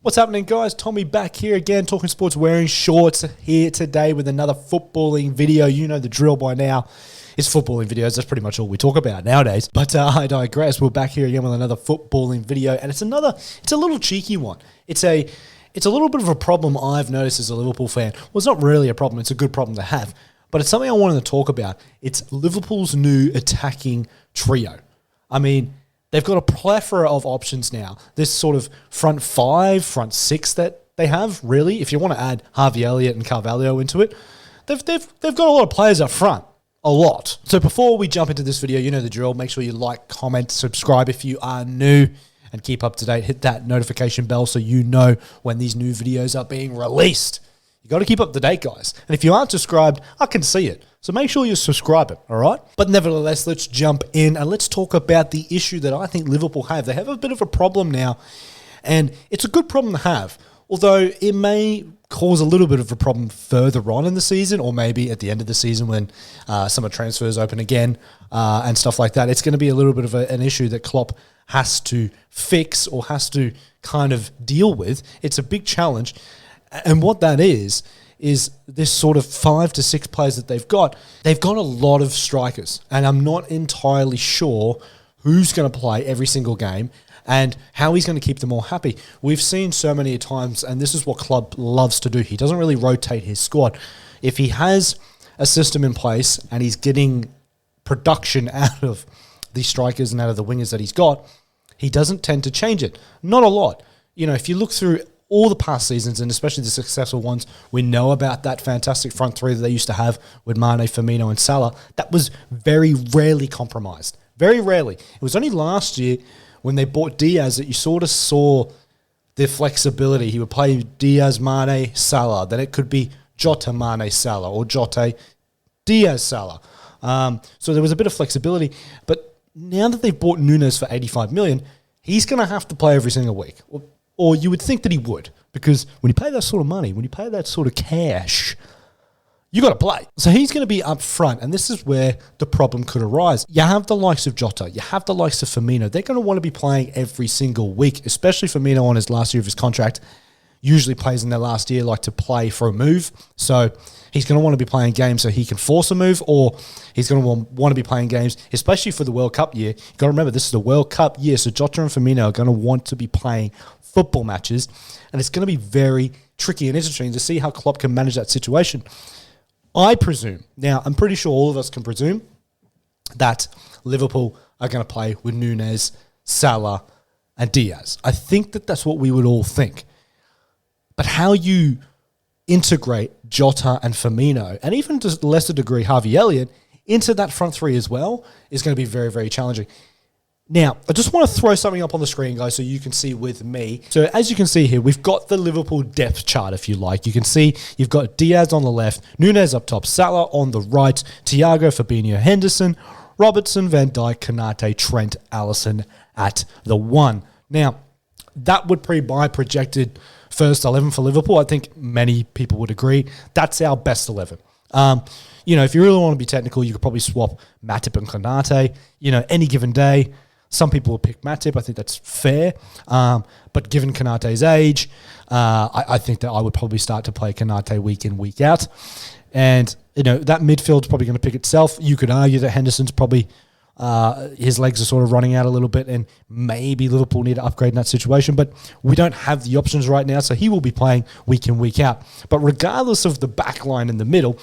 What's happening, guys? Tommy back here again, talking sports, wearing shorts here today with another footballing video. You know the drill by now. It's footballing videos. That's pretty much all we talk about nowadays. But I digress. We're back here again with another footballing video, and it's a little cheeky one. It's a little bit of a problem I've noticed as a Liverpool fan. Well, it's not really a problem. It's a good problem to have. But it's something I wanted to talk about. It's Liverpool's new attacking trio. I mean, they've got a plethora of options now. This sort of front five, front six that they have, really, if you want to add Harvey Elliott and Carvalho into it, they've got a lot of players up front. A lot. So before we jump into this video, you know the drill. Make sure you like, comment, subscribe if you are new, and keep up to date. Hit that notification bell so you know when these new videos are being released. You got to keep up to date, guys. And if you aren't subscribed, I can see it. So make sure you subscribe it, all right? But nevertheless, let's jump in and let's talk about the issue that I think Liverpool have. They have a bit of a problem now, and it's a good problem to have, although it may cause a little bit of a problem further on in the season, or maybe at the end of the season when summer transfers open again and stuff like that. It's going to be a little bit of an issue that Klopp has to fix or has to kind of deal with. It's a big challenge. And what that is this sort of 5 to 6 players that they've got. They've got a lot of strikers, and I'm not entirely sure who's going to play every single game and how he's going to keep them all happy. We've seen so many times, and this is what Klopp loves to do. He doesn't really rotate his squad. If he has a system in place and he's getting production out of the strikers and out of the wingers that he's got, he doesn't tend to change it. Not a lot. You know, if you look through all the past seasons, and especially the successful ones, we know about that fantastic front three that they used to have with Mane, Firmino, and Salah. That was very rarely compromised. Very rarely. It was only last year when they bought DIAZ that you sort of saw the flexibility. He would play DIAZ, Mane, Salah. Then it could be JOTA, Mane, Salah, or JOTA, DIAZ, Salah. So there was a bit of flexibility. But now that they've bought NUNEZ for 85 million, he's going to have to play every single week. Or you would think that he would, because when you pay that sort of money, when you pay that sort of cash, you got to play. So he's going to be up front, and this is where the problem could arise. You have the likes of JOTA, you have the likes of Firmino. They're going to want to be playing every single week, especially Firmino on his last year of his contract. Usually players in their last year like to play for a move. So he's going to want to be playing games so he can force a move, or he's going to want to be playing games, especially for the World Cup year. You've got to remember, this is the World Cup year, so JOTA and Firmino are going to want to be playing football matches, and it's going to be very tricky and interesting to see how Klopp can manage that situation. I presume, now I'm pretty sure all of us can presume, that Liverpool are going to play with NUNEZ, Salah, and DIAZ. I think that that's what we would all think. But how you integrate JOTA and Firmino, and even to a lesser degree Harvey Elliott, into that front three as well, is going to be very, very challenging. Now, I just want to throw something up on the screen, guys, so you can see with me. So as you can see here, we've got the Liverpool depth chart, if you like. You can see you've got DIAZ on the left, NUNEZ up top, Salah on the right, Thiago, Fabinho, Henderson, Robertson, Van Dijk, Konate, Trent, Alisson at the 1. Now, that would be my projected first 11 for Liverpool. I think many people would agree. That's our best 11. You know, if you really want to be technical, you could probably swap Matip and Konate, you know, any given day. Some people will pick Matip. I think that's fair. But given Konate's age, I think that I would probably start to play Konate week in, week out. And, you know, that midfield's probably going to pick itself. You could argue that Henderson's probably, his legs are sort of running out a little bit, and maybe Liverpool need to upgrade in that situation. But we don't have the options right now, so he will be playing week in, week out. But regardless of the back line in the middle,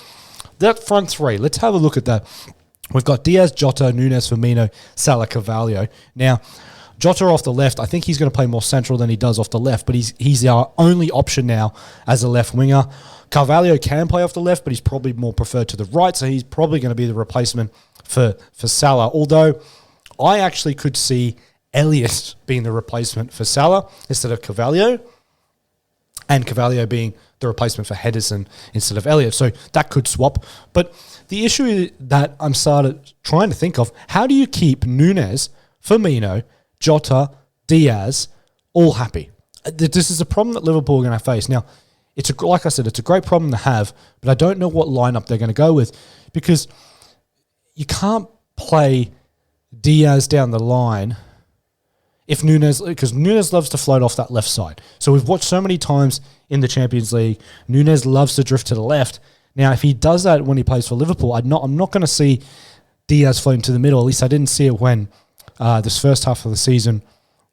that front three, let's have a look at that. We've got DIAZ, JOTA, NUNEZ, Firmino, Salah, Carvalho. Now, JOTA off the left, I think he's going to play more central than he does off the left, but he's our only option now as a left winger. Carvalho can play off the left, but he's probably more preferred to the right, so he's probably going to be the replacement for Salah. Although, I actually could see Elliott being the replacement for Salah instead of Carvalho, and Carvalho being the replacement for Henderson instead of Elliott. So that could swap. But the issue that I'm trying to think of, how do you keep NUNEZ, Firmino, JOTA, DIAZ all happy? This is a problem that Liverpool are going to face. Now, like I said, it's a great problem to have, but I don't know what lineup they're going to go with, because you can't play DIAZ down the line if NUNEZ, because NUNEZ loves to float off that left side. So we've watched so many times in the Champions League, NUNEZ loves to drift to the left. Now, if he does that when he plays for Liverpool, I'm not going to see DIAZ floating to the middle. At least I didn't see it when this first half of the season,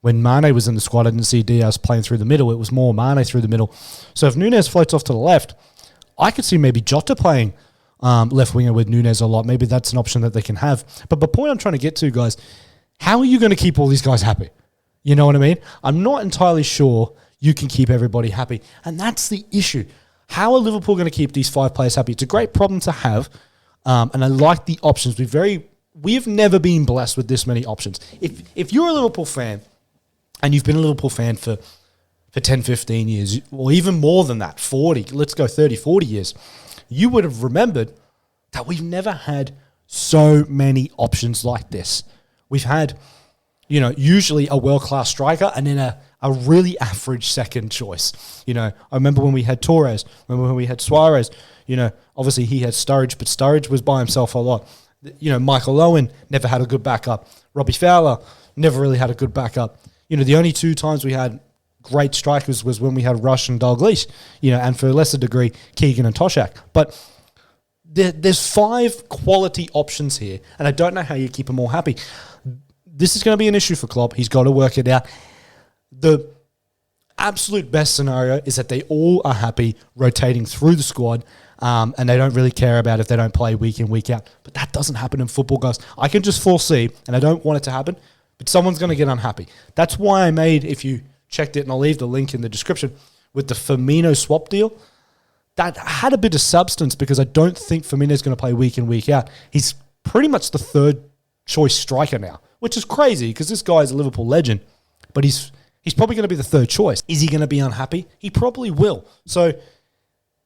when Mane was in the squad, I didn't see DIAZ playing through the middle. It was more Mane through the middle. So if NUNEZ floats off to the left, I could see maybe JOTA playing left winger with NUNEZ a lot. Maybe that's an option that they can have. But the point I'm trying to get to, guys, how are you going to keep all these guys happy? You know what I mean? I'm not entirely sure you can keep everybody happy. And that's the issue. How are Liverpool going to keep these 5 players happy? It's a great problem to have. And I like the options. We've never been blessed with this many options. If you're a Liverpool fan, and you've been a Liverpool fan for 10, 15 years, or even more than that, 40, let's go 30, 40 years, you would have remembered that we've never had so many options like this. We've had, usually a world-class striker and then a really average second choice. I remember when we had Torres, remember when we had Suarez, obviously he had Sturridge, but Sturridge was by himself a lot. Michael Owen never had a good backup. Robbie Fowler never really had a good backup. The only 2 times we had great strikers was when we had Rush and Dalglish, and for a lesser degree, Keegan and Toshak. But there's 5 quality options here, and I don't know how you keep them all happy. This is going to be an issue for Klopp. He's got to work it out. The absolute best scenario is that they all are happy rotating through the squad, and they don't really care about if they don't play week in, week out. But that doesn't happen in football, guys. I can just foresee, and I don't want it to happen, but someone's going to get unhappy. That's why I made, if you checked it, and I'll leave the link in the description, with the FIRMINO swap deal, that had a bit of substance because I don't think Firmino's going to play week in, week out. He's pretty much the 3rd choice striker now, which is crazy because this guy is a Liverpool legend, but he's probably going to be the 3rd choice. Is he going to be unhappy? He probably will. So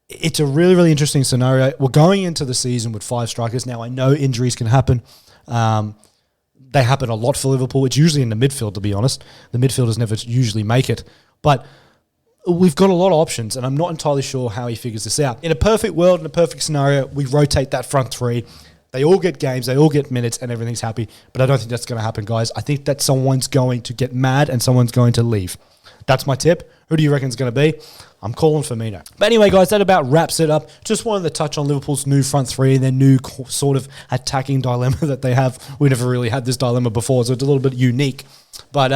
it's a really, really interesting scenario. We're going into the season with 5 strikers. Now, I know injuries can happen. They happen a lot for Liverpool. It's usually in the midfield, to be honest. The midfielders never usually make it. But we've got a lot of options, and I'm not entirely sure how he figures this out. In a perfect world, in a perfect scenario, we rotate that front 3. They all get games, they all get minutes, and everything's happy. But I don't think that's going to happen, guys. I think that someone's going to get mad and someone's going to leave. That's my tip. Who do you reckon is going to be? I'm calling Firmino. But anyway, guys, that about wraps it up. Just wanted to touch on Liverpool's new front 3 and their new sort of attacking dilemma that they have. We never really had this dilemma before, so it's a little bit unique. But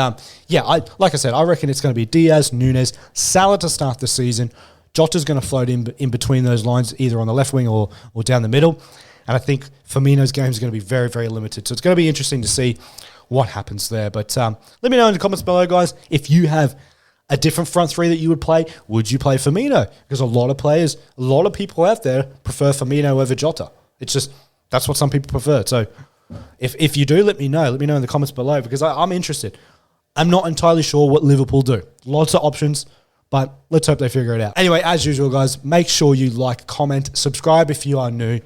like I said, I reckon it's going to be DIAZ, NUNEZ, Salah to start the season. Jota's going to float in between those lines, either on the left wing or down the middle. And I think Firmino's game is going to be very, very limited. So it's going to be interesting to see what happens there. But let me know in the comments below, guys, if you have a different front 3 that you would play. Would you play Firmino? Because a lot of people out there prefer Firmino over Jota. It's just, that's what some people prefer. So if you do, let me know. Let me know in the comments below because I'm interested. I'm not entirely sure what Liverpool do. Lots of options, but let's hope they figure it out. Anyway, as usual, guys, make sure you like, comment, subscribe if you are new.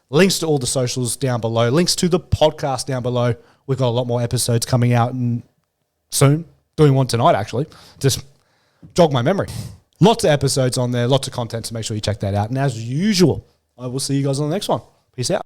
Links to all the socials down below. Links to the podcast down below. We've got a lot more episodes coming out soon. Doing one tonight, actually. Just jog my memory. Lots of episodes on there, lots of content, so make sure you check that out. And as usual, I will see you guys on the next one. Peace out.